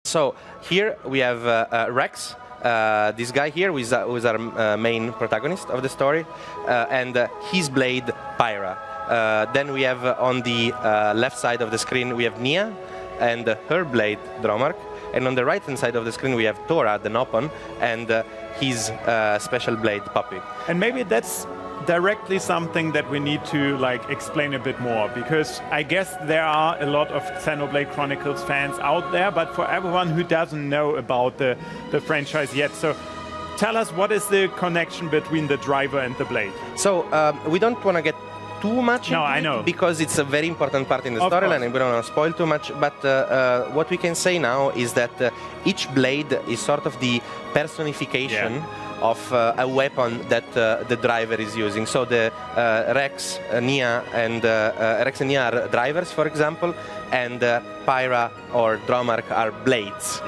So here we have Rex, this guy here who is our main protagonist of the story, and his blade, Pyra. Then we have on the left side of the screen, we have Nia and her blade, Dromark. And on the right-hand side of the screen, we have Tora, the Nopon, and his special blade, Puppy. And maybe that's directly something that we need to explain a bit more, because I guess there are a lot of Xenoblade Chronicles fans out there, but for everyone who doesn't know about the franchise yet, so tell us, what is the connection between the driver and the blade? So we don't want to get too much no, I know. because it's a very important part in the storyline and we don't want to spoil too much, but what we can say now is that each blade is sort of the personification of a weapon that the driver is using. So the Rex, Nia, and are drivers, for example, and Pyra or Dromark are blades.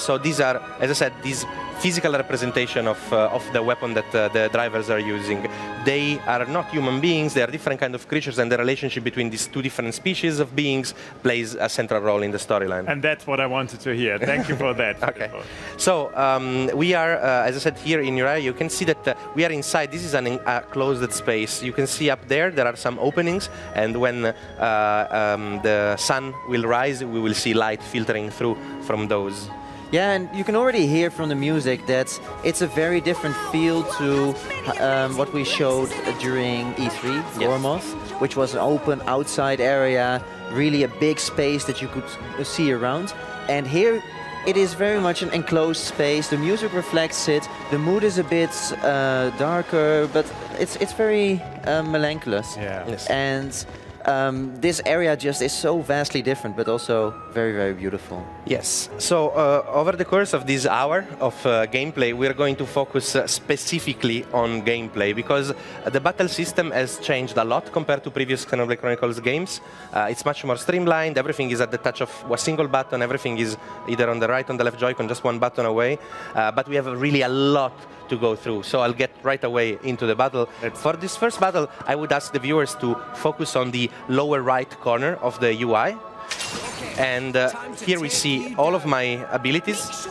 So these are, as I said, these physical representation of the weapon that the drivers are using. They are not human beings, they are different kind of creatures, and the relationship between these two different species of beings plays a central role in the storyline. And that's what I wanted to hear. Thank you for that. Okay. So we are, as I said, here in your area, you can see that we are inside. This is a closed space. You can see up there are some openings, and when the sun will rise, we will see light filtering through from those. Yeah, and you can already hear from the music that it's a very different feel to what we showed during E3, Gormoth, which was an open outside area, really a big space that you could see around. And here it is very much an enclosed space. The music reflects it. The mood is a bit darker, but it's very melancholious. Yeah. Yes. And this area just is so vastly different, but also very, very beautiful. Yes. So over the course of this hour of gameplay, we're going to focus specifically on gameplay, because the battle system has changed a lot compared to previous Xenoblade Chronicles games. It's much more streamlined. Everything is at the touch of a single button. Everything is either on the right or on the left Joy-Con, just one button away. But we have really a lot to go through. So I'll get right away into the battle. For this first battle, I would ask the viewers to focus on the lower right corner of the UI. And here we see all of my abilities,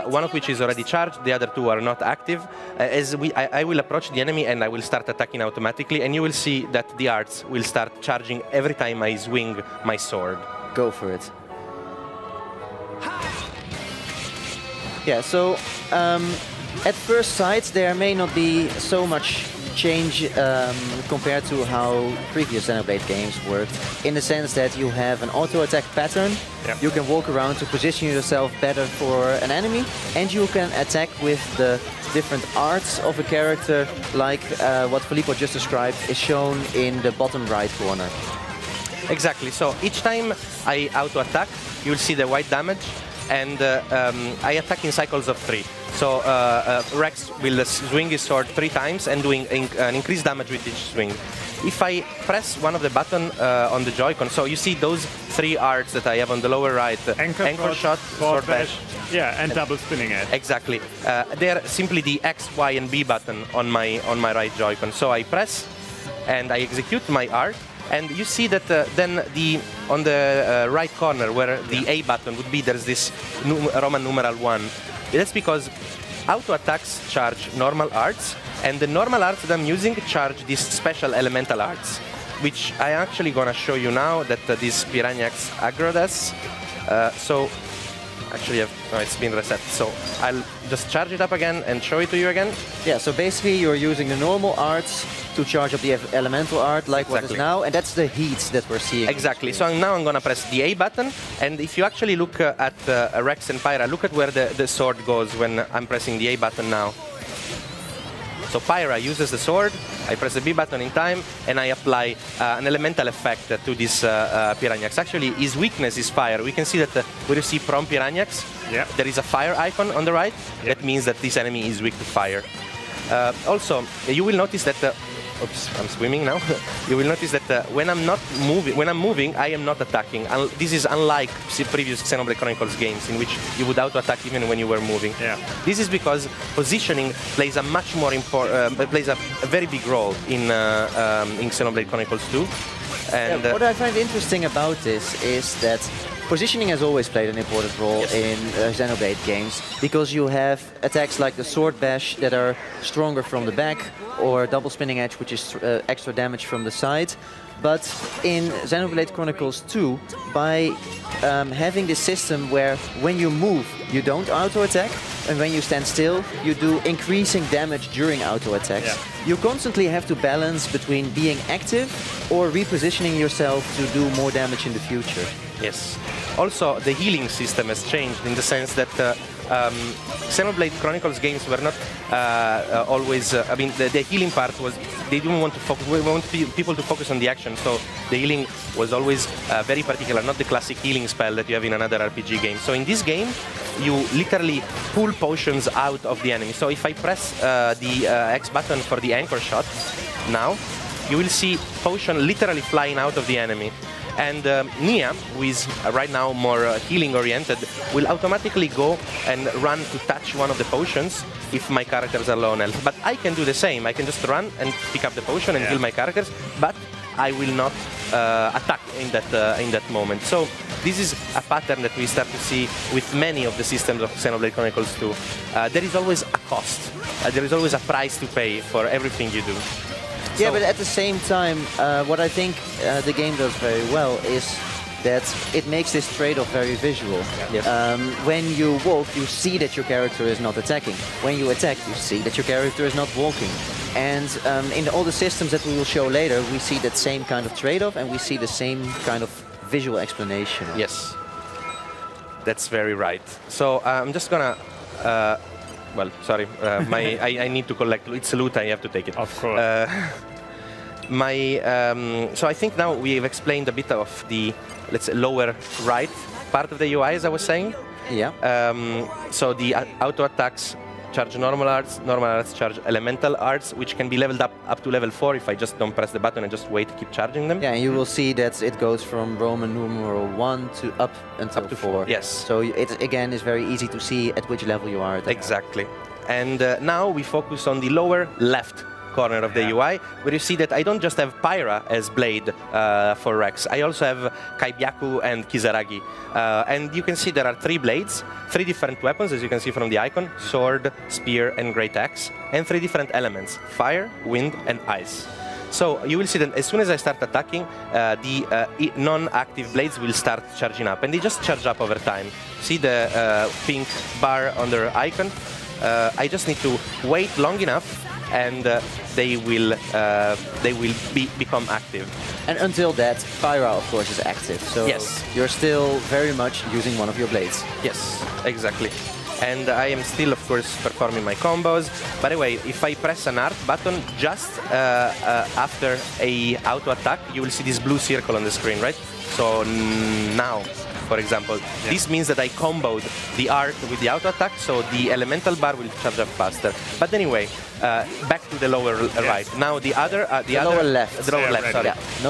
one of which is already charged, the other two are not active. I will approach the enemy and I will start attacking automatically, and you will see that the arts will start charging every time I swing my sword. Go for it. Yeah, so at first sight there may not be so much change compared to how previous Xenoblade games worked, in the sense that you have an auto-attack pattern, you can walk around to position yourself better for an enemy, and you can attack with the different arts of a character, like what Filippo just described is shown in the bottom right corner. Exactly, so each time I auto-attack, you'll see the white damage, and I attack in cycles of 3. So Rex will swing his sword 3 times and doing an increased damage with each swing. If I press one of the buttons on the Joy-Con, so you see those 3 arts that I have on the lower right, Anchor Shot, Sword Bash, and double spinning it. Exactly. They are simply the X, Y, and B button on my right Joy-Con. So I press and I execute my art. And you see that then on the right corner where the A button would be, there's this Roman numeral 1. That's because auto attacks charge normal arts, and the normal arts that I'm using charge these special elemental arts, which I'm actually gonna show you now that this Piranhax aggroed us. So actually it's been reset, so I'll just charge it up again and show it to you again. Yeah, so basically you're using the normal arts to charge up the elemental art, like what is now, and that's the heats that we're seeing. Exactly, so now I'm gonna press the A button, and if you actually look at Rex and Pyra, look at where the sword goes when I'm pressing the A button now. So Pyra uses the sword, I press the B button in time, and I apply an elemental effect to this Piranhax. Actually, his weakness is fire. We can see that where you see Prom Piranhax, there is a fire icon on the right. That means that this enemy is weak to fire. Also, you will notice that oops, I'm swimming now. You will notice that when I'm moving, I am not attacking. This is unlike previous Xenoblade Chronicles games in which you would auto-attack even when you were moving. This is because positioning plays a much more plays a very big role in Xenoblade Chronicles 2. And what I find interesting about this is that positioning has always played an important role in Xenoblade games, because you have attacks like the Sword Bash that are stronger from the back, or Double Spinning Edge, which is extra damage from the side. But in Xenoblade Chronicles 2, by having this system where when you move, you don't auto-attack, and when you stand still, you do increasing damage during auto-attacks. Yeah. You constantly have to balance between being active or repositioning yourself to do more damage in the future. Yes. Also, the healing system has changed in the sense that Xenoblade Chronicles games were not always. I mean, the healing part was they didn't want to focus. We want people to focus on the action, so the healing was always very particular, not the classic healing spell that you have in another RPG game. So in this game, you literally pull potions out of the enemy. So if I press the X button for the anchor shot now, you will see potion literally flying out of the enemy. And Nia, who is right now more healing oriented, will automatically go and run to touch one of the potions if my characters are low on health. But I can do the same. I can just run and pick up the potion and heal my characters, but I will not attack in that moment. So this is a pattern that we start to see with many of the systems of Xenoblade Chronicles 2. There is always a cost. There is always a price to pay for everything you do. Yeah, but at the same time, what I think the game does very well is that it makes this trade-off very visual. Yes. When you walk, you see that your character is not attacking. When you attack, you see that your character is not walking. And in all the systems that we will show later, we see that same kind of trade-off, and we see the same kind of visual explanation. Yes, that's very right. So I'm just gonna... well, sorry, I need to collect. It's loot, I have to take it. Of course. So I think now we have explained a bit of the, let's say, lower right part of the UI, as I was saying. Yeah. So the auto attacks charge normal arts charge elemental arts, which can be leveled up to level 4 if I just don't press the button and just wait to keep charging them. Yeah, and you will see that it goes from Roman numeral 1 to up until 4. Yes. So it again is very easy to see at which level you are at. Exactly. And now we focus on the lower left corner of the UI, where you see that I don't just have Pyra as blade for Rex. I also have Kaibyaku and Kisaragi. And you can see there are 3 blades, 3 different weapons, as you can see from the icon: sword, spear, and great axe, and 3 different elements: fire, wind, and ice. So you will see that as soon as I start attacking, the non-active blades will start charging up, and they just charge up over time. See the pink bar on their icon? I just need to wait long enough, and they will become active. And until that, Pyra, of course, is active. So yes, you're still very much using one of your blades. Yes, exactly. And I am still, of course, performing my combos. By the way, if I press an art button just after a auto attack, you will see this blue circle on the screen, right? So now, for example, this means that I comboed the art with the auto attack, so the elemental bar will charge up faster. But anyway, back to the lower right. Now the lower left. The lower left. Sorry. Yeah, no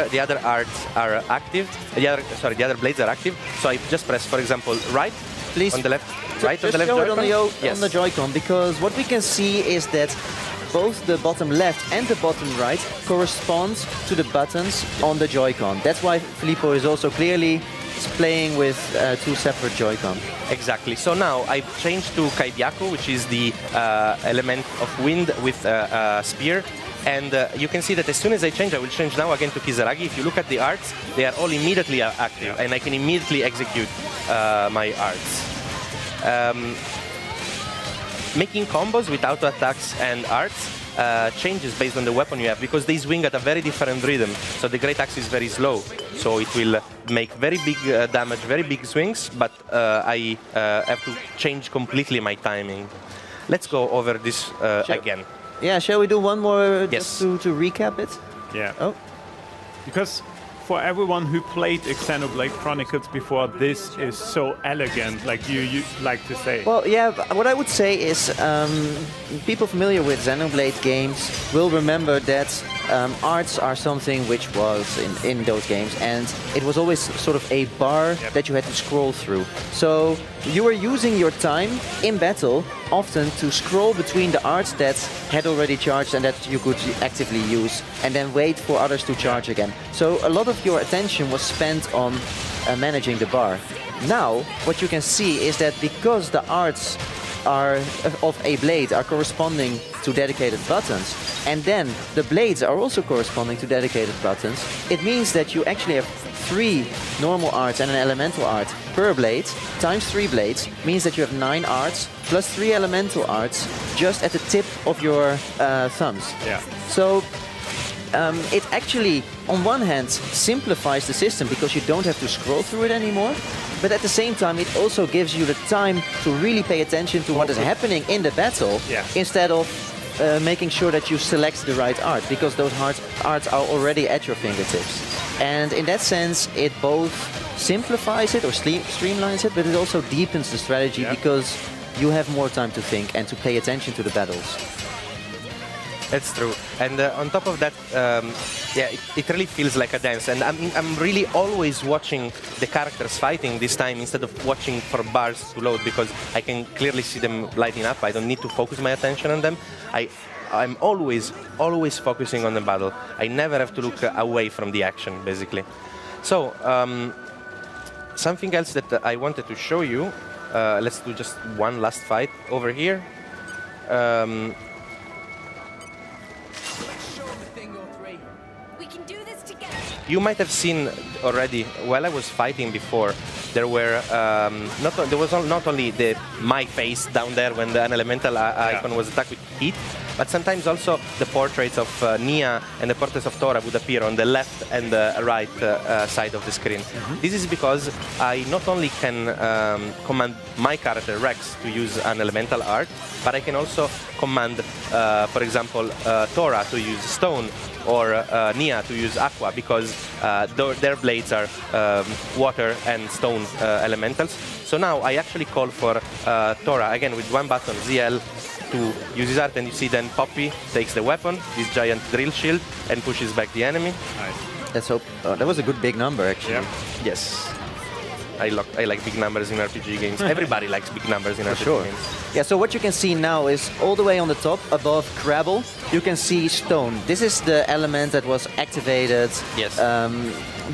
the other arts are active. The other blades are active. So I just press, for example, right. Please. On the left. Right on just the left show Joy-Con? it on the Joy-Con, because what we can see is that both the bottom left and the bottom right correspond to the buttons on the Joy-Con. That's why Filippo is also clearly playing with 2 separate Joy-Con. Exactly. So now I've changed to Kaibyaku, which is the element of wind with spear. And you can see that as soon as I change, I will change now again to Kisaragi. If you look at the arts, they are all immediately active, and I can immediately execute my arts. Making combos with auto attacks and arts changes based on the weapon you have, because they swing at a very different rhythm. So the great axe is very slow, so it will make very big damage, very big swings, but I have to change completely my timing. Let's go over this again. Yeah, shall we do one more Yes. just to recap it? Yeah. Oh. Because for everyone who played Xenoblade Chronicles before, this is so elegant, like you like to say. Well, yeah, what I would say is people familiar with Xenoblade games will remember that arts are something which was in those games, and it was always sort of a bar that you had to scroll through. So you were using your time in battle often to scroll between the arts that had already charged and that you could actively use, and then wait for others to charge again. So a lot of your attention was spent on managing the bar. Now, what you can see is that because the arts of a blade are corresponding to dedicated buttons, and then the blades are also corresponding to dedicated buttons, it means that you actually have 3 normal arts and an elemental art per blade, times 3 blades, means that you have 9 arts plus 3 elemental arts just at the tip of your thumbs. Yeah. So it actually, on one hand, simplifies the system because you don't have to scroll through it anymore, but at the same time it also gives you the time to really pay attention to what is happening in the battle, instead of making sure that you select the right art, because those arts are already at your fingertips. And in that sense, it both simplifies it or streamlines it, but it also deepens the strategy because you have more time to think and to pay attention to the battles. That's true. And on top of that, it really feels like a dance. And I'm really always watching the characters fighting this time instead of watching for bars to load, because I can clearly see them lighting up. I don't need to focus my attention on them. I'm always focusing on the battle. I never have to look away from the action, basically. So, something else that I wanted to show you. Let's do just one last fight over here. You might have seen already, while I was fighting before, there were not only my face down there when the elemental icon was attacked with heat, but sometimes also the portraits of Nia and the portraits of Tora would appear on the left and the right side of the screen. This is because I not only can command my character Rex to use an elemental art, but I can also command, for example, Tora to use stone, or Nia to use aqua, because their blades are water and stone elementals. So now I actually call for Tora, again with one button, ZL, to use his art, and you see then Poppy takes the weapon, this giant drill shield, and pushes back the enemy. Nice. Let's hope. That was a good big number, actually. Yeah. Yes. I like big numbers in RPG games. Everybody likes big numbers in RPG sure. games. Yeah, so what you can see now is all the way on the top, above Crabble, you can see stone. This is the element that was activated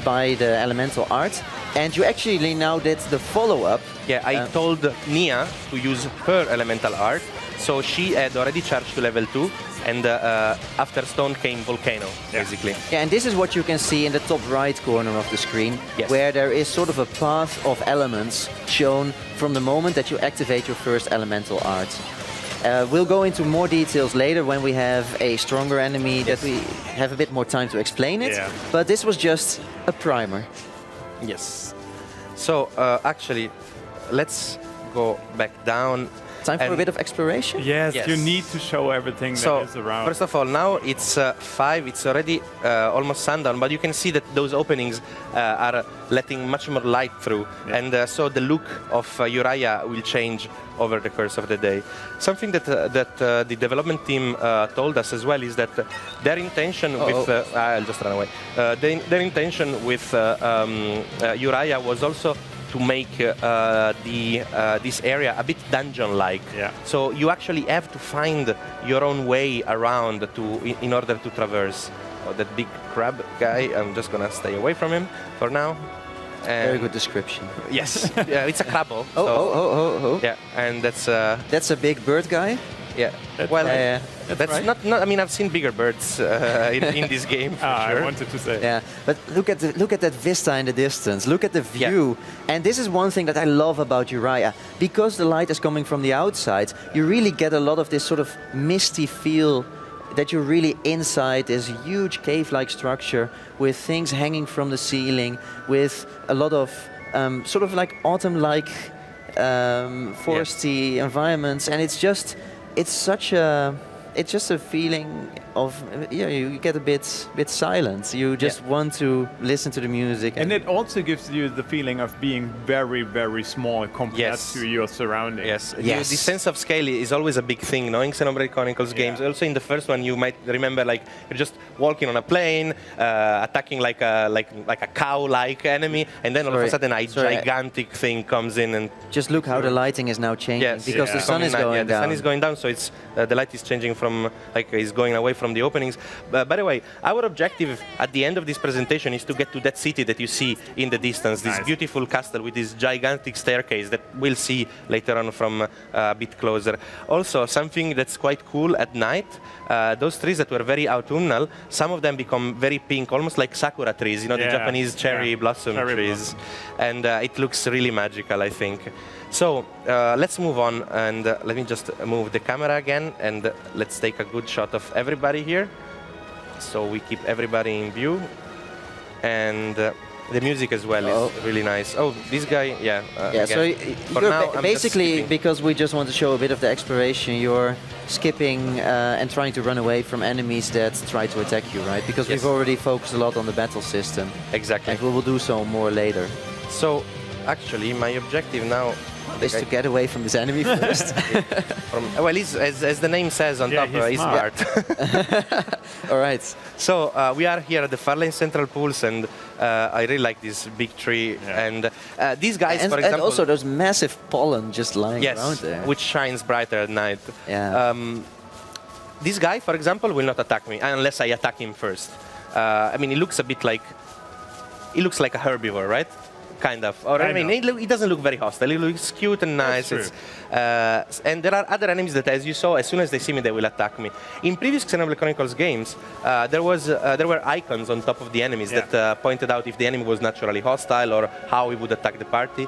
by the elemental art. And you actually now did the follow-up. Yeah, I told Nia to use her elemental art, so she had already charged to level 2, and after stone came Volcano, basically. Yeah, and this is what you can see in the top right corner of the screen, where there is sort of a path of elements shown from the moment that you activate your first elemental art. We'll go into more details later when we have a stronger enemy that we have a bit more time to explain it, but this was just a primer. Yes. So, actually, let's go back down. Time for a bit of exploration? Yes, you need to show everything that is around. First of all, now it's 5, it's already almost sundown, but you can see that those openings are letting much more light through, and so the look of Uriah will change over the course of the day. Something that the development team told us as well is that their intention with... I'll just run away. Their intention with Uriah was also to make this area a bit dungeon-like. So you actually have to find your own way around in order to traverse. That big crab guy, I'm just gonna stay away from him for now. Very good description. Yes, it's a crabble. Yeah, and that's a big bird guy. Yeah. That's not. I mean, I've seen bigger birds in this game. For sure. I wanted to say. Yeah, but look at that vista in the distance. Look at the view, and this is one thing that I love about Uriah. Because the light is coming from the outside, you really get a lot of this sort of misty feel that you're really inside this huge cave-like structure with things hanging from the ceiling, with a lot of sort of like autumn-like foresty environments, and it's just a feeling you get a bit silent. You just want to listen to the music. And it also gives you the feeling of being very, very small compared to your surroundings. Yes. The sense of scale is always a big thing, knowing Xenoblade Chronicles games. Also in the first one, you might remember like you're just walking on a plane, attacking like a cow-like enemy, and then all of a sudden a gigantic thing comes in and just look how the lighting is now changing because the sun is going down. The sun is going down, so it's the light is changing from is going away from the openings. By the way, our objective at the end of this presentation is to get to that city that you see in the distance, this beautiful castle with this gigantic staircase that we'll see later on from a bit closer. Also, something that's quite cool at night, those trees that were very autumnal, some of them become very pink, almost like sakura trees, the Japanese cherry blossom trees. And it looks really magical, I think. So let's move on, and let me just move the camera again, and let's take a good shot of everybody here. So we keep everybody in view, and the music as well is really nice. Oh, this guy, so you're basically, because we just want to show a bit of the exploration, you're skipping and trying to run away from enemies that try to attack you, right? Because we've already focused a lot on the battle system. Exactly. And we will do so more later. So actually, my objective now is to get away from this enemy first. Well, as the name says on top, he's smart. All right. So we are here at the Farlane Central Pools, and I really like this big tree. And these guys, for example... And also those massive pollen just lying around there. Which shines brighter at night. Yeah. This guy, for example, will not attack me unless I attack him first. I mean, he looks a bit like... He looks like a herbivore, right? Kind of. Or I mean, he doesn't look very hostile. He looks cute and nice. And there are other enemies that, as you saw, as soon as they see me, they will attack me. In previous Xenoblade Chronicles games, there were icons on top of the enemies that pointed out if the enemy was naturally hostile or how he would attack the party.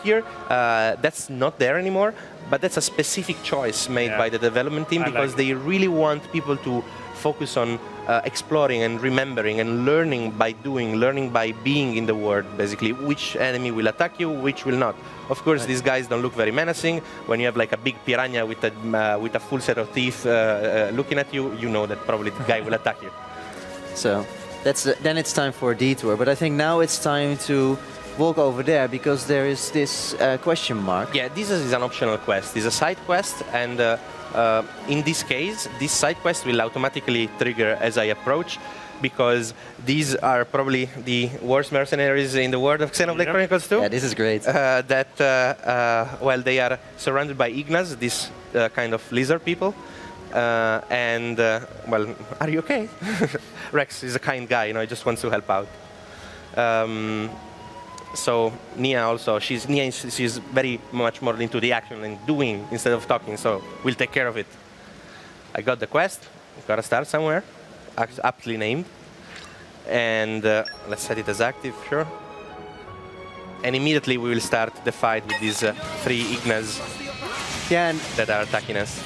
Here, that's not there anymore, but that's a specific choice made by the development team because they really want people to focus on exploring and remembering and learning by doing, learning by being in the world, basically, which enemy will attack you, which will not. Of course, these guys don't look very menacing. When you have like a big piranha with a full set of teeth looking at you, you know that probably the guy will attack you. So then it's time for a detour. But I think now it's time to walk over there because there is this question mark. Yeah, this is an optional quest. It's a side quest, and in this case, this side quest will automatically trigger as I approach, because these are probably the worst mercenaries in the world of Xenoblade Chronicles 2. Yeah, this is great. Well, they are surrounded by Ignas, this kind of lizard people. Well, are you okay? Rex is a kind guy, he just wants to help out. So Nia also, she's very much more into the action and doing instead of talking, so we'll take care of it. I got the quest, gotta start somewhere, aptly named. And let's set it as active, sure. And immediately we will start the fight with these 3 Ignas that are attacking us.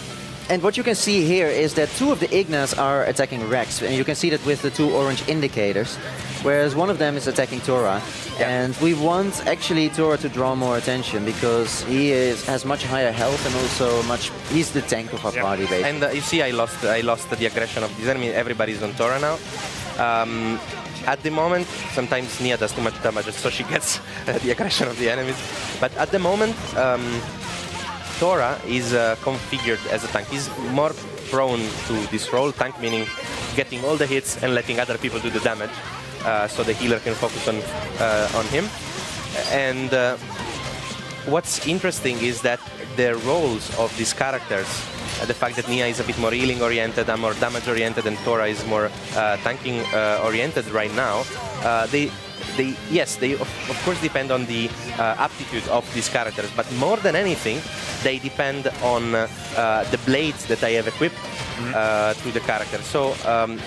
And what you can see here is that 2 of the Ignas are attacking Rex, and you can see that with the 2 orange indicators, whereas one of them is attacking Tora. And we want actually Tora to draw more attention because he has much higher health and also he's the tank of our party, basically. And you see, I lost the aggression of this enemy. Everybody's on Tora now. At the moment, sometimes Nia does too much damage, so she gets the aggression of the enemies. But at the moment, Tora is configured as a tank. He's more prone to this role, tank meaning getting all the hits and letting other people do the damage, so the healer can focus on him. And what's interesting is that the roles of these characters, the fact that Nia is a bit more healing oriented and more damage oriented, and Tora is more tanking oriented right now, they of course depend on the aptitude of these characters, but more than anything, they depend on the blades that I have equipped to the character. So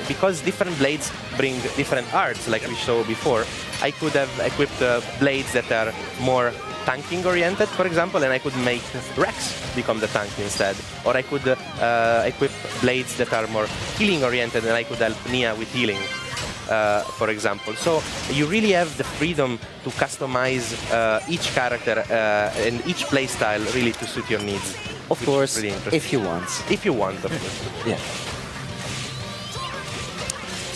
because different blades bring different arts, like we saw before, I could have equipped blades that are more tanking oriented, for example, and I could make Rex become the tank instead. Or I could equip blades that are more healing oriented, and I could help Nia with healing. For example. So you really have the freedom to customize each character and each playstyle really to suit your needs. Of course, really if you want. If you want, of course. Yeah.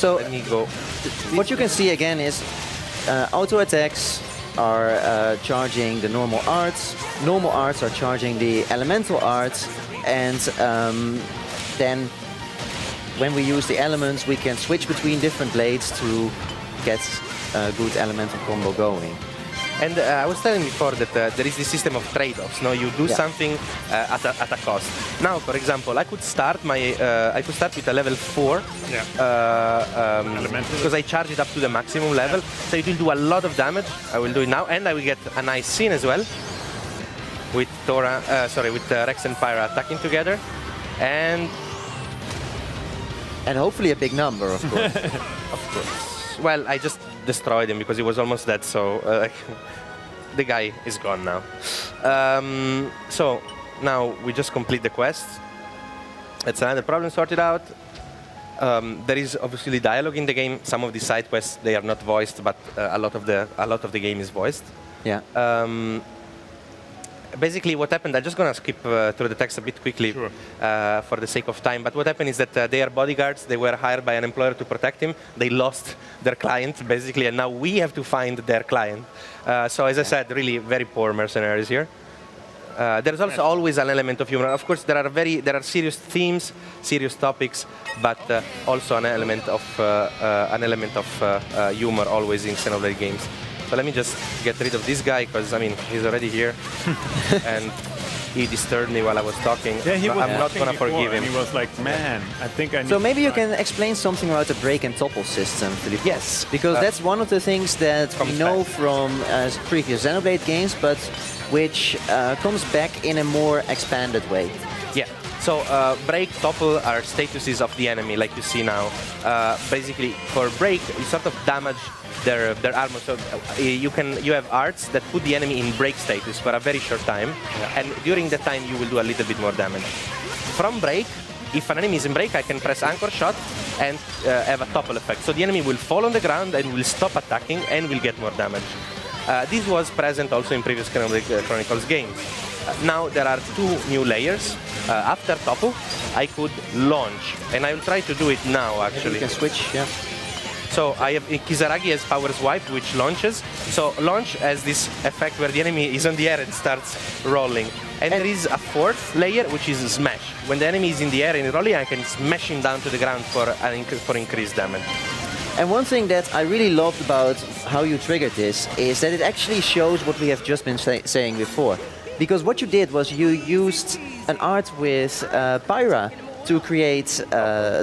So let me go. what you can see again is auto attacks are charging the normal arts. Normal arts are charging the elemental arts, and then when we use the elements, we can switch between different blades to get a good elemental combo going. And I was telling before that there is this system of trade-offs. No, you do something at a cost. Now, for example, I could start with a level 4 because I charge it up to the maximum level, so it will do a lot of damage. I will do it now, and I will get a nice scene as well with Rex and Pyra attacking together, and hopefully a big number, of course. of course. Well, I just destroyed him because he was almost dead, so the guy is gone now. So now we just complete the quest. That's another problem sorted out. There is obviously dialogue in the game. Some of the side quests, they are not voiced, but a lot of the game is voiced. Yeah. Basically, what happened, I'm just going to skip through the text a bit quickly for the sake of time. But what happened is that they are bodyguards. They were hired by an employer to protect him. They lost their client, basically, and now we have to find their client. So as I said, really very poor mercenaries here. There's also always an element of humor. Of course, there are serious themes, serious topics, but also an element of humor always in Xenoblade games. So let me just get rid of this guy, because I mean he's already here, and he disturbed me while I was talking. Yeah, he was I'm not gonna forgive him. And he was like, man, I think I need So maybe you to can explain something about the break and topple system, Philippe. Yes, Because that's one of the things that we know back. from previous Xenoblade games, but which comes back in a more expanded way. Yeah. So break, topple are statuses of the enemy, like you see now. Basically, for break, you sort of damage their armor. So you have arts that put the enemy in break status for a very short time, and during that time you will do a little bit more damage. From break, if an enemy is in break, I can press anchor shot and have a topple effect. So the enemy will fall on the ground and will stop attacking and will get more damage. This was present also in previous Xenoblade Chronicles games. Now there are two new layers. After topple, I could launch, and I will try to do it now actually. You can switch, yeah. So I have Kizaragi as power swipe, which launches. So launch has this effect where the enemy is on the air and starts rolling. And there is a fourth layer, which is smash. When the enemy is in the air and rolling, I can smash him down to the ground for increased damage. And one thing that I really loved about how you triggered this is that it actually shows what we have just been saying before. Because what you did was you used an art with Pyra to create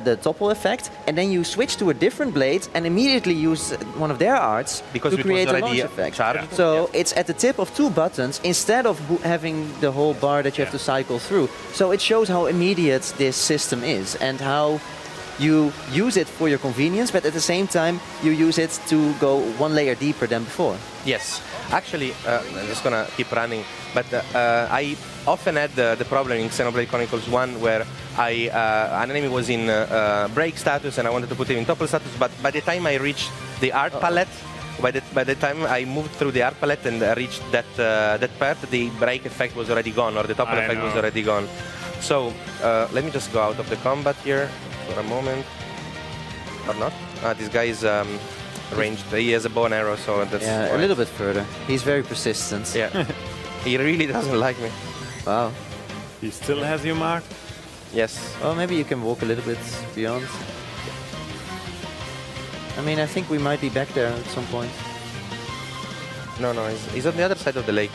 the topple effect, and then you switch to a different blade and immediately use one of their arts because to create a launch effect. So it's at the tip of two buttons instead of having the whole bar that you have to cycle through. So it shows how immediate this system is and how you use it for your convenience, but at the same time you use it to go one layer deeper than before. Yes, actually, I'm just gonna keep running, but I often had the problem in Xenoblade Chronicles 1 where an enemy was in break status and I wanted to put him in topple status, but by the time I reached the art palette, by the time I moved through the art palette and reached that part, the break effect was already gone, or the topple effect was already gone. So let me just go out of the combat here for a moment, or not. This guy is ranged. He has a bow and arrow, so that's a little bit further. He's very persistent. Yeah, he really doesn't like me. Wow. He still has you marked? Yes. Well, maybe you can walk a little bit beyond. I mean, I think we might be back there at some point. No, he's on the other side of the lake.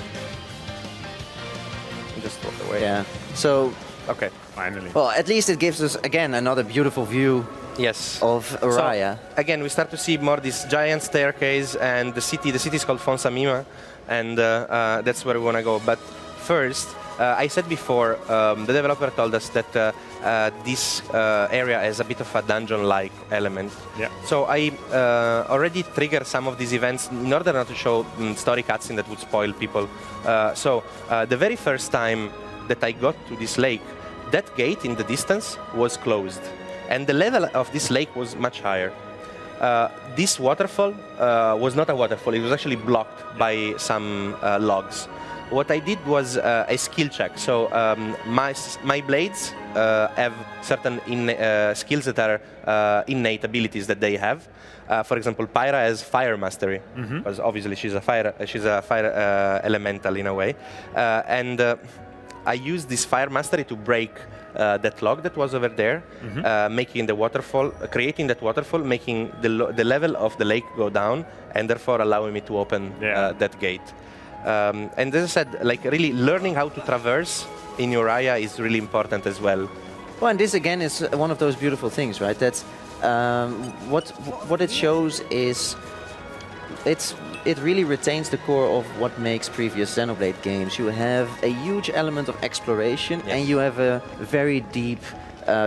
Just walk away. Yeah. So. Okay. Finally. Well, at least it gives us again another beautiful view. Yes. Of Araya. So, again, we start to see more this giant staircase and the city. The city is called Fonsamima, and that's where we want to go. But first, I said before, the developer told us that this area has a bit of a dungeon-like element. Yeah. So I already triggered some of these events in order not to show story cutscene that would spoil people. So the very first time that I got to this lake, that gate in the distance was closed. And the level of this lake was much higher. This waterfall was not a waterfall. It was actually blocked by some logs. what I did was a skill check. So my blades have certain skills that are innate abilities that they have. For example, Pyra has fire mastery, because obviously she's a fire elemental in a way, and I used this fire mastery to break that log that was over there, making the waterfall, creating that waterfall, making the level of the lake go down, and therefore allowing me to open that gate. And as I said, like really learning how to traverse in your area is really important as well. Well, and this again is one of those beautiful things, right? That's what it shows is it really retains the core of what makes previous Xenoblade games. You have a huge element of exploration, and you have a very deep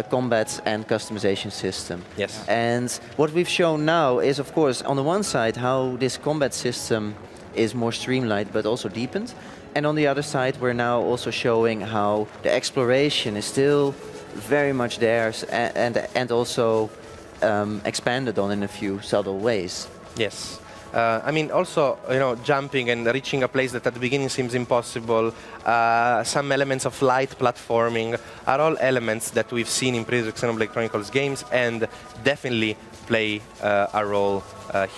combat and customization system. Yes. And what we've shown now is, of course, on the one side, how this combat system is more streamlined but also deepened. And on the other side, we're now also showing how the exploration is still very much there and also expanded on in a few subtle ways. Yes. I mean, also, you know, jumping and reaching a place that at the beginning seems impossible, some elements of light platforming are all elements that we've seen in previous Xenoblade Chronicles games and definitely play a role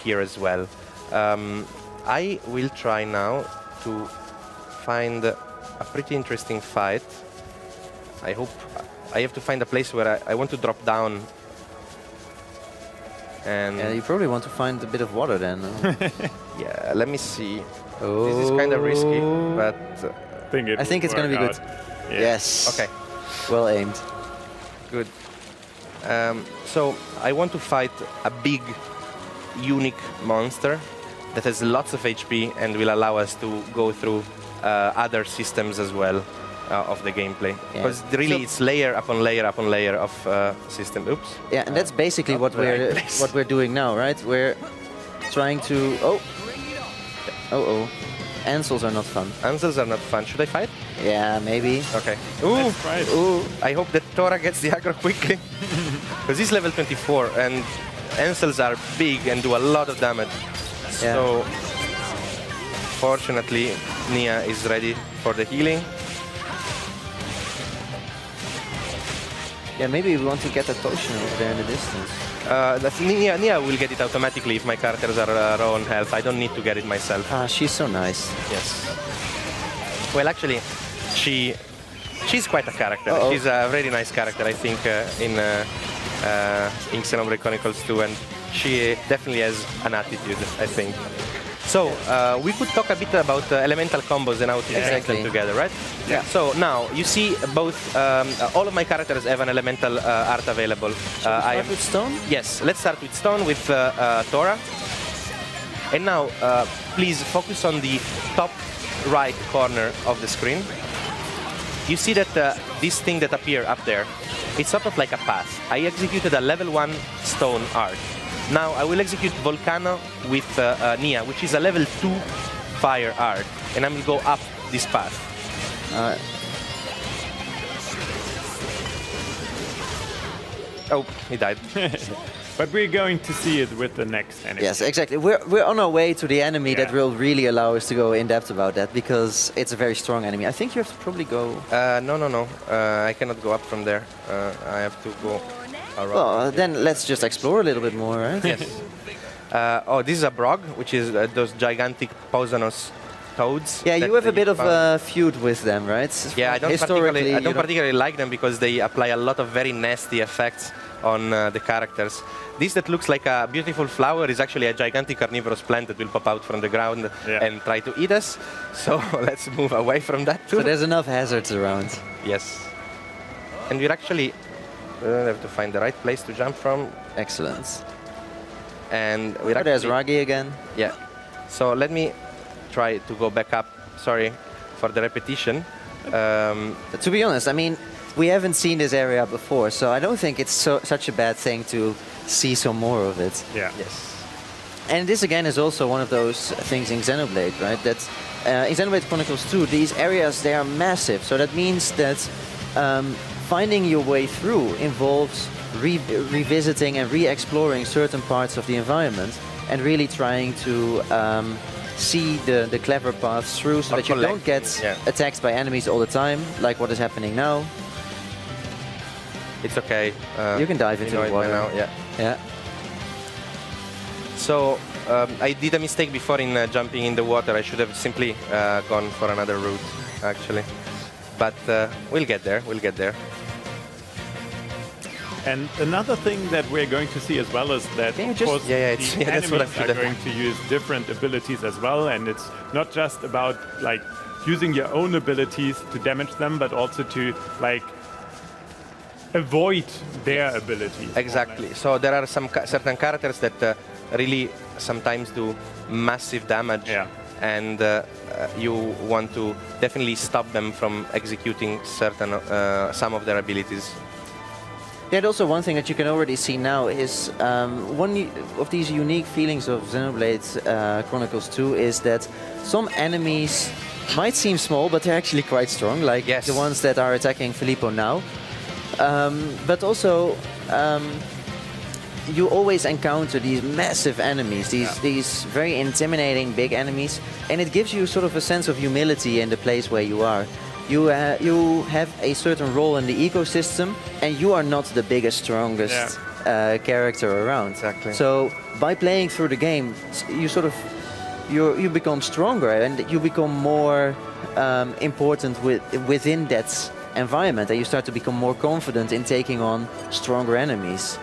here as well. I will try now to find a pretty interesting fight. I hope I have to find a place where I want to drop down. And yeah, you probably want to find a bit of water then. yeah, let me see. Oh. This is kind of risky, but I think it's going to be good. Yeah. Yes. okay, Well aimed. good. So I want to fight a big, unique monster that has lots of HP and will allow us to go through other systems as well of the gameplay. Because really, it's layer upon layer upon layer of system. Oops. Yeah, and that's basically what we're doing now, right? We're trying to. Oh. Ansels are not fun. Ansels are not fun. Should I fight? Yeah, maybe. Okay. Ooh. Right. Ooh. I hope that Tora gets the aggro quickly. Because he's level 24 and Ansels are big and do a lot of damage. Yeah. So, fortunately, Nia is ready for the healing. Yeah, maybe we want to get a potion over there in the distance. Nia will get it automatically if my characters are low on health. I don't need to get it myself. Ah, she's so nice. Yes. Well, actually, she's quite a character. Uh-oh. She's a very nice character, I think, in Xenoblade Chronicles 2, and she definitely has an attitude, I think. So, we could talk a bit about elemental combos and how to connect them together, right? Yeah. So now, you see both, all of my characters have an elemental art available. I have with stone? Yes, let's start with stone with Tora. And now, please focus on the top right corner of the screen. You see that this thing that appears up there, it's sort of like a path. I executed a level 1 stone art. Now I will execute Volcano with Nia, which is a level 2 fire art, and I will go up this path. Oh, he died. But we're going to see it with the next enemy. Yes, exactly. We're on our way to the enemy that will really allow us to go in depth about that, because it's a very strong enemy. I think you have to probably go. No. I cannot go up from there. I have to go around. Well, then let's just explore a little bit more, right? Yes. Oh, this is a Brog, which is those gigantic poisonous toads. Yeah, you have a bit of a feud with them, right? Yeah, I don't particularly like them because they apply a lot of very nasty effects on the characters. This that looks like a beautiful flower is actually a gigantic carnivorous plant that will pop out from the ground and try to eat us. So let's move away from that too. So there's enough hazards around. Yes. And we're actually have to find the right place to jump from. Excellent. And we're actually, there's Ragi again. Yeah. So let me try to go back up. Sorry for the repetition. To be honest, I mean, we haven't seen this area before, so I don't think it's such a bad thing to see some more of it. Yeah. Yes. And this again is also one of those things in Xenoblade, right? That in Xenoblade Chronicles 2, these areas, they are massive. So that means that finding your way through involves revisiting and re-exploring certain parts of the environment and really trying to see the clever paths through so Or that you don't get yeah. attacked by enemies all the time, like what is happening now. It's okay. You can dive into know the it by water. now, yeah. Yeah. So I did a mistake before in jumping in the water. I should have simply gone for another route, actually. But we'll get there. We'll get there. And another thing that we're going to see as well is that, Can you of just- course, Yeah, the that's what I enemies should are have going to use different abilities as well, and it's not just about like using your own abilities to damage them, but also to like avoid their abilities. Exactly. So there are some certain characters that really sometimes do massive damage. Yeah. And you want to definitely stop them from executing certain some of their abilities. Yeah, and also one thing that you can already see now is one of these unique feelings of Xenoblade Chronicles 2 is that some enemies might seem small, but they're actually quite strong, like Yes. the ones that are attacking Filippo now. But also, you always encounter these massive enemies, these very intimidating big enemies, and it gives you sort of a sense of humility in the place where you are. You have a certain role in the ecosystem, and you are not the biggest, strongest character around. Exactly. So by playing through the game, you sort of you become stronger, and you become more important within that environment, and you start to become more confident in taking on stronger enemies.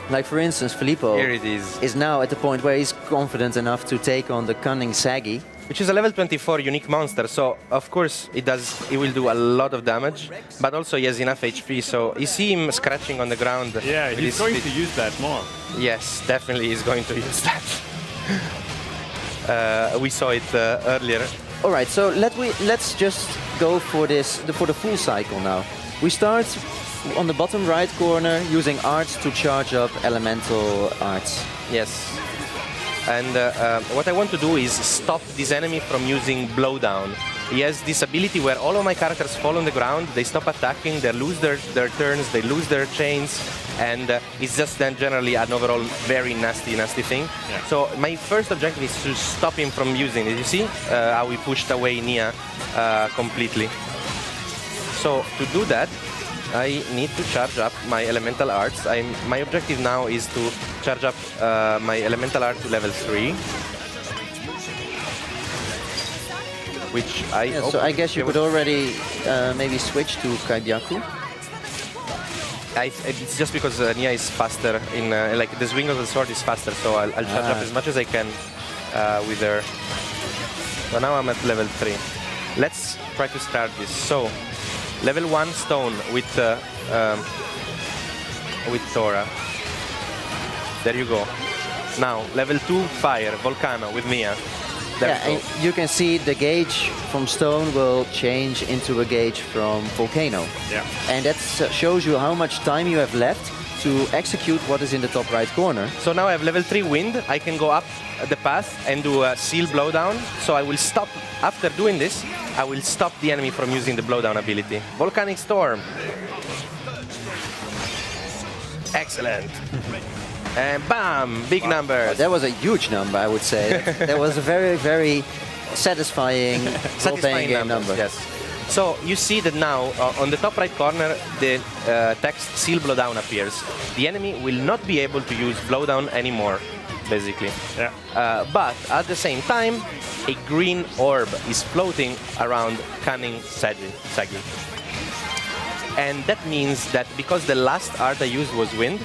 Like for instance, Filippo Here it is. now at the point where he's confident enough to take on the cunning Saggy. Which is a level 24 unique monster, so of course it will do a lot of damage, but also he has enough HP, so you see him scratching on the ground. Yeah, with he's his going feet. to use that more. Yes, definitely he's going to use that. We saw it earlier. All right, so let's just go for the full cycle now. We start on the bottom right corner using arts to charge up elemental arts. Yes. And what I want to do is stop this enemy from using blowdown. He has this ability where all of my characters fall on the ground, they stop attacking, they lose their turns, they lose their chains, and it's just then generally an overall very nasty thing. Yeah. So my first objective is to stop him from using it. You see how we pushed away Nia completely. So to do that, I need to charge up my elemental arts. My objective now is to charge up my elemental art to level 3. Which So I guess you could already maybe switch to Kaibaku. It's just because Nia is faster in like the swing of the sword is faster, so I'll charge up as much as I can with her. So now I'm at level 3. Let's try to start this. So level 1 stone with Thora. There you go. Now level 2 fire Volcano with Mia. There Yeah, we and go. you can see the gauge from stone will change into a gauge from volcano. Yeah. And that shows you how much time you have left to execute what is in the top right corner. So now I have level 3 wind. I can go up the path and do a seal blowdown. So I will stop, after doing this, I will stop the enemy from using the blowdown ability. Volcanic Storm. Excellent. And bam, big numbers. That was a huge number, I would say. That was a very, very satisfying role-playing game number. Yes. So you see that now on the top right corner the text seal blowdown appears. The enemy will not be able to use blowdown anymore, basically. Yeah. But at the same time, a green orb is floating around cunning Saggy. And that means that because the last art I used was wind,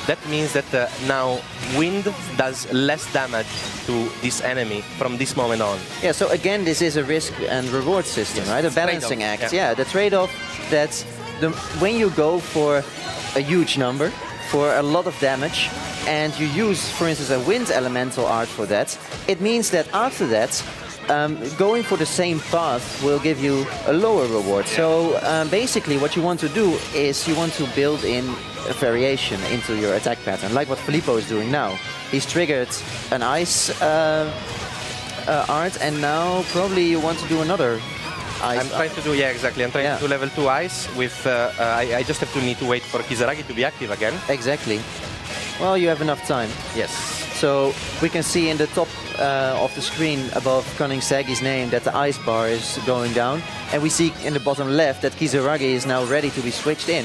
that means that now wind does less damage to this enemy from this moment on. Yeah, so again, this is a risk and reward system, Yes. right? A balancing Trade-off, act. yeah. Yeah, the trade-off that when you go for a huge number, for a lot of damage, and you use, for instance, a wind elemental art for that, it means that after that, going for the same path will give you a lower reward. So basically what you want to do is you want to build in a variation into your attack pattern, like what Filippo is doing now. He's triggered an ice art, and now probably you want to do another ice I'm trying to do, yeah, exactly. I'm trying Yeah. to do level 2 ice with, I just have to need to wait for Kisaragi to be active again. Exactly. Well, you have enough time. Yes. So we can see in the top of the screen above Koningsagi's name that the ice bar is going down. And we see in the bottom left that Kizaragi is now ready to be switched in.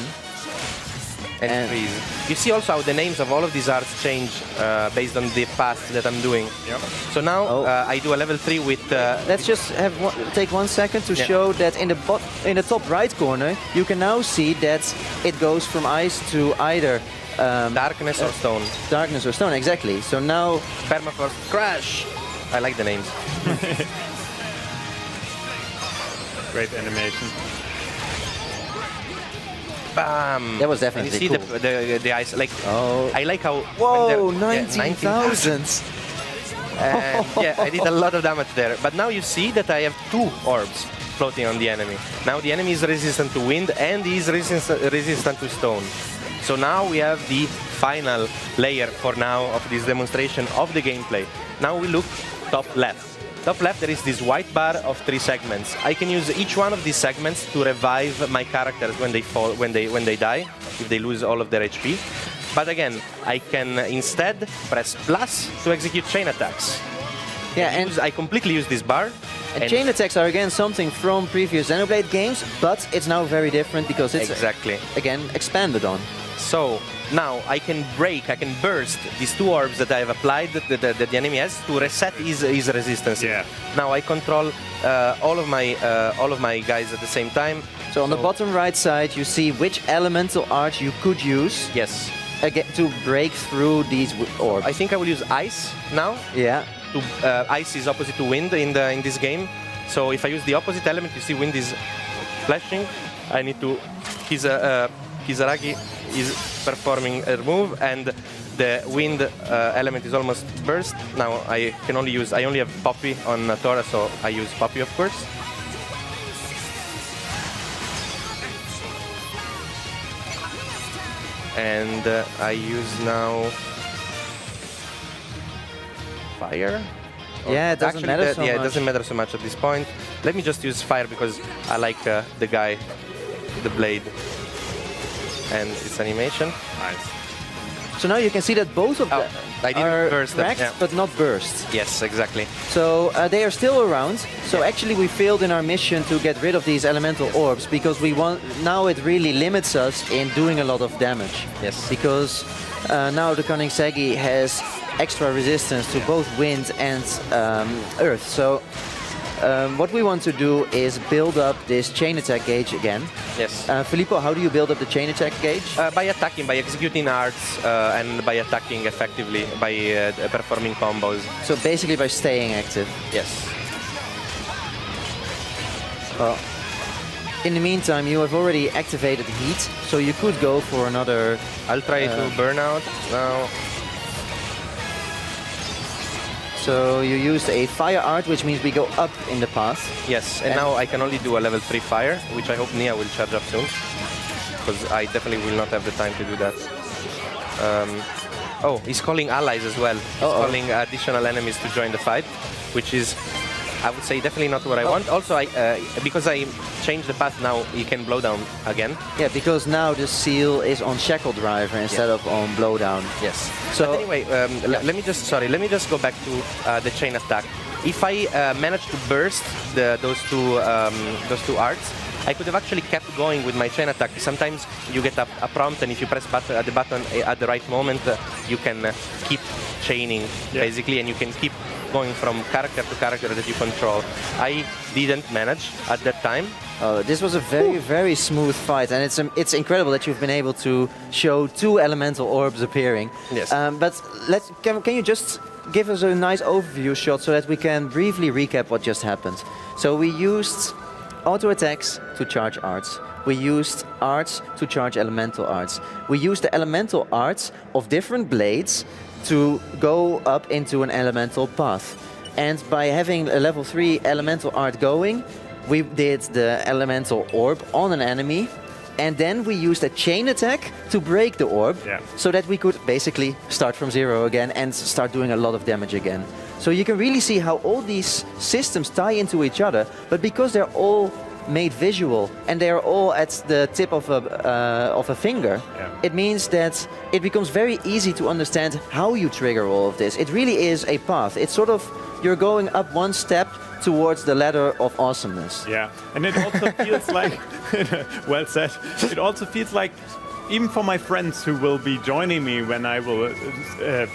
And freeze. You see also how the names of all of these arts change based on the path that I'm doing. Yep. So now I do a level 3 with... Let's just take 1 second to show that in the top right corner, you can now see that it goes from ice to either darkness or stone. Darkness or stone, exactly. So now... Permafrost crash! I like the names. Great animation. Bam! That was definitely and you cool. see the ice, like, I like how... Whoa, when 19,000! And yeah, I did a lot of damage there. But now you see that I have 2 orbs floating on the enemy. Now the enemy is resistant to wind and he is resistant to stone. So now we have the final layer for now of this demonstration of the gameplay. Now we look top left. Top left there is this white bar of 3 segments. I can use each one of these segments to revive my characters when they fall, when they die, if they lose all of their HP. But again, I can instead press plus to execute chain attacks. Yeah, and I completely use this bar. And chain attacks are again something from previous Xenoblade games, but it's now very different because it's again expanded on. So now I can break, I can burst these 2 orbs that I have applied that the enemy has to reset his resistance. Yeah. Now I control all of my guys at the same time. So on the bottom right side, you see which elemental art you could use. Yes. Again, to break through these orbs. I think I will use ice now. Yeah. Ice is opposite to wind in this game. So if I use the opposite element, you see wind is flashing. I need to... Kizaragi is performing a move and the wind element is almost burst. Now I only have Poppy on Tora, so I use Poppy, of course. And I use now fire. Yeah, it doesn't matter so much. Yeah, it doesn't matter so much at this point. Let me just use fire because I like the guy, the blade, and its animation. Nice. So now you can see that both of them are cracked, but not burst. Yes, exactly. So they are still around. So actually we failed in our mission to get rid of these elemental orbs because we want now it really limits us in doing a lot of damage. Yes. Because now the Koningsagi has extra resistance to both wind and earth. So what we want to do is build up this chain attack gauge again. Yes. Filippo, how do you build up the chain attack gauge? By attacking, by executing arts, and by attacking effectively, by performing combos. So basically by staying active. Yes. Well, in the meantime, you have already activated heat, so you could go for another... I'll try to burn out now. So you used a fire art, which means we go up in the path. Yes, and now I can only do a level 3 fire, which I hope Nia will charge up soon. Because I definitely will not have the time to do that. Oh, he's calling allies as well. He's calling additional enemies to join the fight, which is, I would say, definitely not what I want. Also, because I changed the path now, he can blow down again. Yeah, because now the seal is on Shackle Driver instead of on Blowdown. Yes. So but anyway, let me just go back to the chain attack. If I manage to burst those two arts, I could have actually kept going with my chain attack. Sometimes you get a prompt, and if you press the button at the right moment, you can keep chaining, basically, and you can keep going from character to character that you control. I didn't manage at that time. This was a very, very smooth fight, and it's incredible that you've been able to show 2 elemental orbs appearing. Yes. But can you just give us a nice overview shot so that we can briefly recap what just happened? So we used auto attacks to charge arts. We used arts to charge elemental arts. We used the elemental arts of different blades to go up into an elemental path. And by having a level 3 elemental art going, we did the elemental orb on an enemy, and then we used a chain attack to break the orb, so that we could basically start from 0 again and start doing a lot of damage again. So you can really see how all these systems tie into each other, but because they're all made visual, and they are all at the tip of a finger. Yeah. It means that it becomes very easy to understand how you trigger all of this. It really is a path. It's sort of, you're going up one step towards the ladder of awesomeness. Yeah, and it also feels like, well said, it also feels like, even for my friends who will be joining me when I will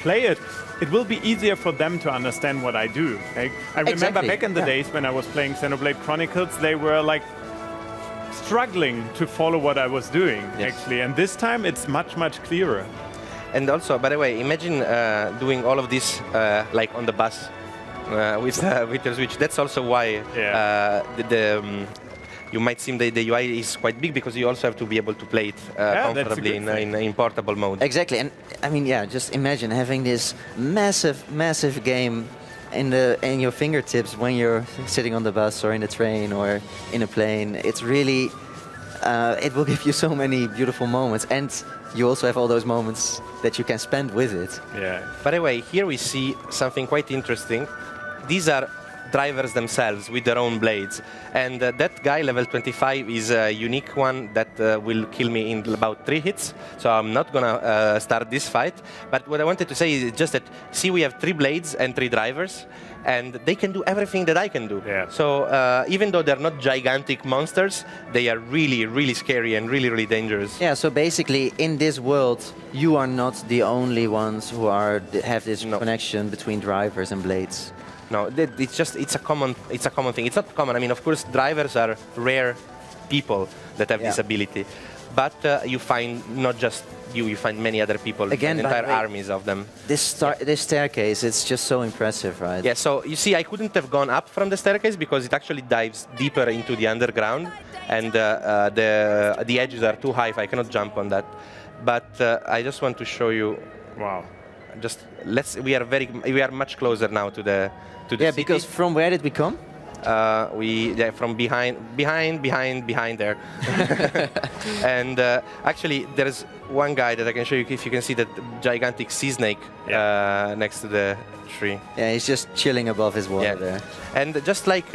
play it, it will be easier for them to understand what I do. Like, I remember Exactly, back in the yeah. days when I was playing Xenoblade Chronicles, they were like struggling to follow what I was doing, Yes. actually. And this time it's much, much clearer. And also, by the way, imagine doing all of this like on the bus with your Switch. That's also why Yeah. you might seem the UI is quite big, because you also have to be able to play it that's a comfortably good thing. in portable mode. Exactly, and I mean, yeah, just imagine having this massive game in your fingertips when you're sitting on the bus or in a train or in a plane. It's really, it will give you so many beautiful moments, and you also have all those moments that you can spend with it. Yeah. By the way, here we see something quite interesting. These are drivers themselves with their own blades, and that guy level 25 is a unique one that will kill me in about 3 hits, so I'm not gonna start this fight. But what I wanted to say is just that, see, we have 3 blades and 3 drivers, and they can do everything that I can do. Yeah. So even though they're not gigantic monsters, they are really scary and really dangerous. Yeah, so basically in this world, you are not the only ones who have this No. connection between drivers and blades. No, it's a common thing. It's not common. I mean, of course, drivers are rare people that have this Yeah. ability, but you find not just you find many other people, Again, and by the entire way, armies of them. This staircase, it's just so impressive, right? Yeah, so you see, I couldn't have gone up from the staircase because it actually dives deeper into the underground, and the edges are too high. I cannot jump on that. But I just want to show you. Wow. Just we are much closer now to the Yeah, city. because from where did we come? From behind there. And actually, there's one guy that I can show you, if you can see that gigantic sea snake next to the tree. Yeah, he's just chilling above his water there. And just like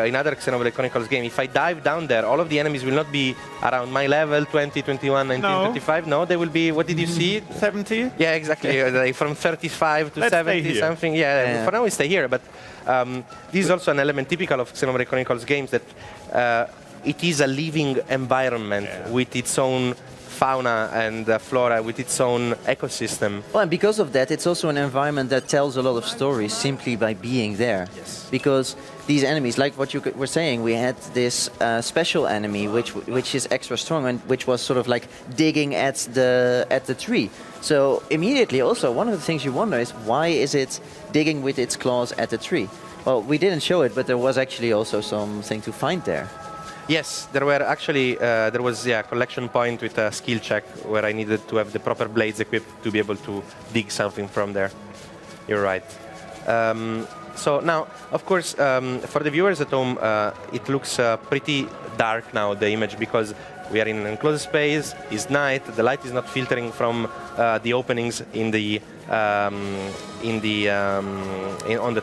in other Xenoblade Chronicles game, if I dive down there, all of the enemies will not be around my level, 20, 21, 19, No. 25. No, they will be, what did you see? 70? Yeah, exactly. Like from 35 to Let's stay 70 here. something. Yeah, for now we stay here. But this is also an element typical of Xenoblade Chronicles games, that it is a living environment with its own fauna and flora, with its own ecosystem. Well, and because of that, it's also an environment that tells a lot of stories simply by being there. Yes. Because these enemies, like what you were saying, we had this special enemy which is extra strong and which was sort of like digging at the tree. So immediately, also one of the things you wonder is, why is it digging with its claws at the tree? Well, we didn't show it, but there was actually also something to find there. Yes, there were actually there was a collection point with a skill check where I needed to have the proper blades equipped to be able to dig something from there. You're right. So now, of course, for the viewers at home, it looks pretty dark now, the image, because we are in an enclosed space. It's night. The light is not filtering from the openings on the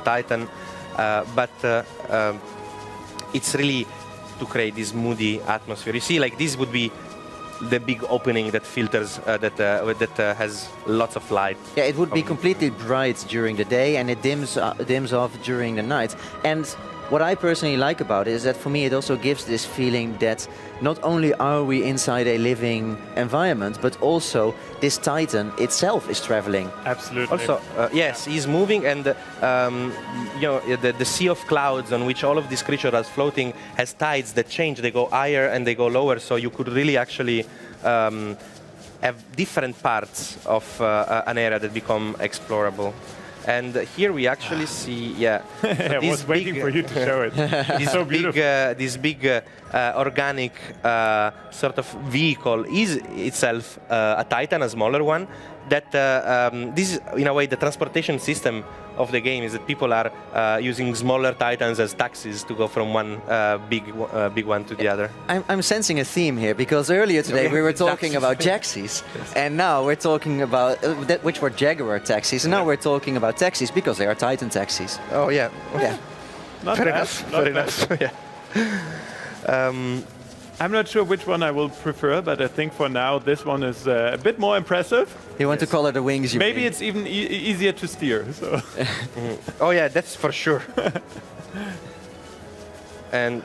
Titan, but it's really to create this moody atmosphere. You see, like this would be the big opening that filters, that has lots of light. Yeah, it would be completely bright during the day, and it dims off during the night. And what I personally like about it is that for me it also gives this feeling that not only are we inside a living environment, but also this Titan itself is traveling. Absolutely. Also, yes, he's moving, and you know, the sea of clouds on which all of these creatures are floating has tides that change. They go higher and they go lower, so you could really actually have different parts of an area that become explorable. And here we actually see, I was waiting for you to show it. It's so beautiful. This big organic sort of vehicle is itself a Titan, a smaller one. That this is, in a way, the transportation system of the game is that people are using smaller Titans as taxis to go from one big one to the other. I'm sensing a theme here, because earlier today we were talking about Jaxies, and now we're talking about which were Jaguar taxis, and now we're talking about taxis because they are Titan taxis. Oh yeah, Yeah. Not fair bad, enough. not Fair bad. enough. Yeah. I'm not sure which one I will prefer, but I think for now this one is a bit more impressive. You want to color the wings, you Maybe mean? it's even easier to steer. So. Oh yeah, that's for sure. And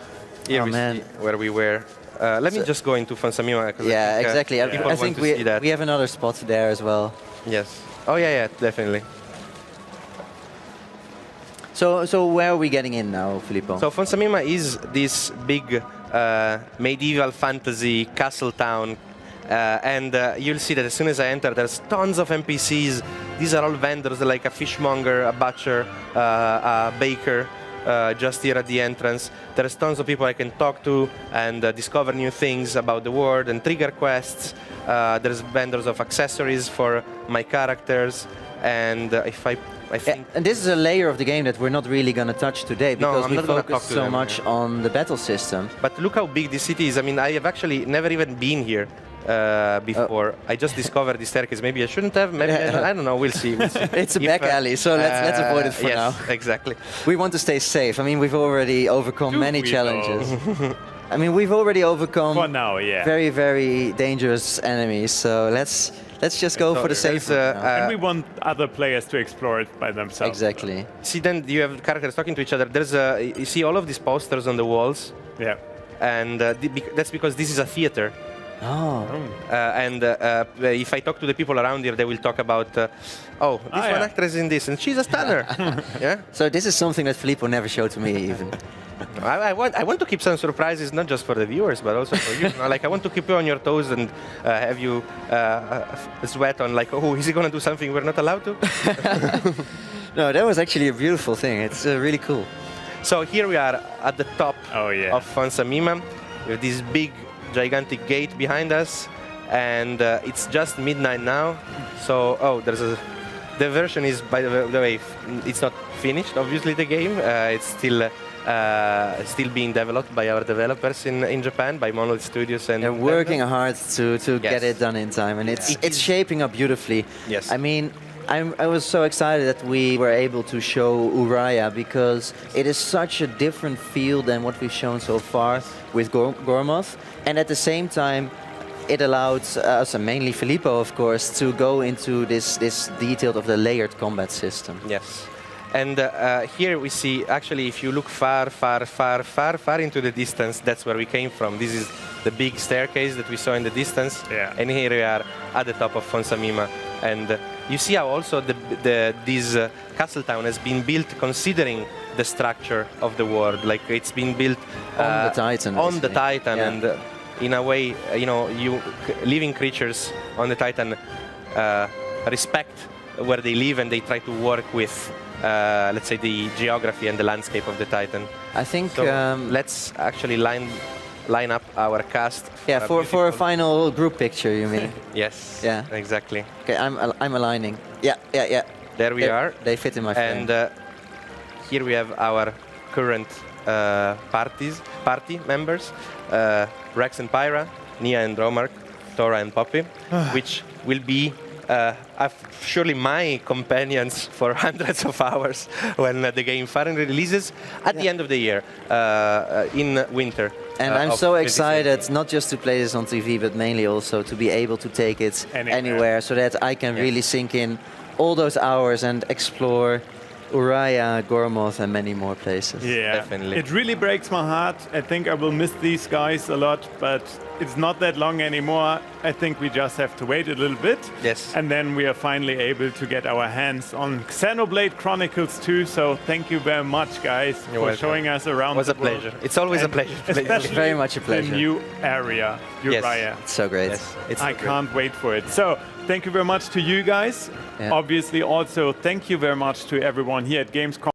here Oh, we man. see where we were. Let me just go into Fonsamima. Yeah, exactly. I think we we have another spot there as well. Yes. Oh yeah, definitely. So where are we getting in now, Filippo? So Fonsamima is this big medieval fantasy castle town, and you'll see that as soon as I enter, there's tons of NPCs. These are all vendors, like a fishmonger, a butcher, a baker. Just here at the entrance, there's tons of people I can talk to and discover new things about the world and trigger quests. There's vendors of accessories for my characters, and if I think. And this is a layer of the game that we're not really going to touch today because I'm we not gonna focus talk to so them, much yeah. on the battle system. But look how big this city is. I mean, I have actually never even been here before. I just discovered the staircase. Maybe I shouldn't have. Maybe I don't know. We'll see. We'll see. It's a back alley, so let's avoid it for yes, now. Exactly. We want to stay safe. I mean, we've already overcome many we challenges. I mean, we've already overcome For now, yeah. very, very dangerous enemies. So let's just go So for the safe there's, route now. And we want other players to explore it by themselves. Exactly. See, then you have characters talking to each other. There's you see all of these posters on the walls, Yeah. and that's because this is a theater. Oh, And if I talk to the people around here, they will talk about, this one yeah. actress in this, and she's a stunner. Yeah. so this is something that Filippo never showed to me even. I want to keep some surprises, not just for the viewers, but also for you. You know, like I want to keep you on your toes and have you sweat on, like, oh, is he going to do something we're not allowed to? No, that was actually a beautiful thing. It's really cool. So here we are at the top Oh, yeah. of Fonsamima, with this big, gigantic gate behind us, and it's just midnight now. So, the version is, by the way, it's not finished. Obviously, the game it's still being developed by our developers in Japan, by Monolith Studios, and They're working hard to get Yes. it done in time, and it's shaping up beautifully. Yes. I mean, I was so excited that we were able to show Uraya because it is such a different feel than what we've shown so far with Gormoth, and at the same time, it allowed us, and mainly Filippo, of course, to go into this detail of the layered combat system. Yes. And here we see, actually, if you look far into the distance, that's where we came from. This is the big staircase that we saw in the distance. Yeah. And here we are at the top of Fonsamima. And you see how also this castle town has been built considering the structure of the world. Like it's been built On the Titan, On the basically. Titan, Yeah. and in a way, living creatures on the Titan respect where they live, and they try to work with, let's say, the geography and the landscape of the Titan. I think, So let's actually line up our cast. yeah, for a beautiful- final group picture, you mean? Yes. Yeah. Exactly. Okay, I'm aligning. Yeah. There we are. They fit in my frame. And here we have our current party members, Rex and Pyra, Nia and Romark, Tora and Poppy, which will be surely my companions for hundreds of hours when the game finally releases at the end of the year, in winter. And I'm of so 2016. excited, not just to play this on TV, but mainly also to be able to take it anywhere so that I can really sink in all those hours and explore Uraya, Gormoth, and many more places. Yeah, Definitely. It really breaks my heart. I think I will miss these guys a lot, but it's not that long anymore. I think we just have to wait a little bit. Yes. And then we are finally able to get our hands on Xenoblade Chronicles 2. So thank you very much, guys, for welcome. showing us around. It was the a pleasure. world. It's always a And pleasure. to play this especially game. Very much a pleasure. The new area, Yes. Uraya. It's so great. Yes. It's I so great. can't wait for it. So thank you very much to you guys. Yeah. Obviously, also thank you very much to everyone here at gamescom.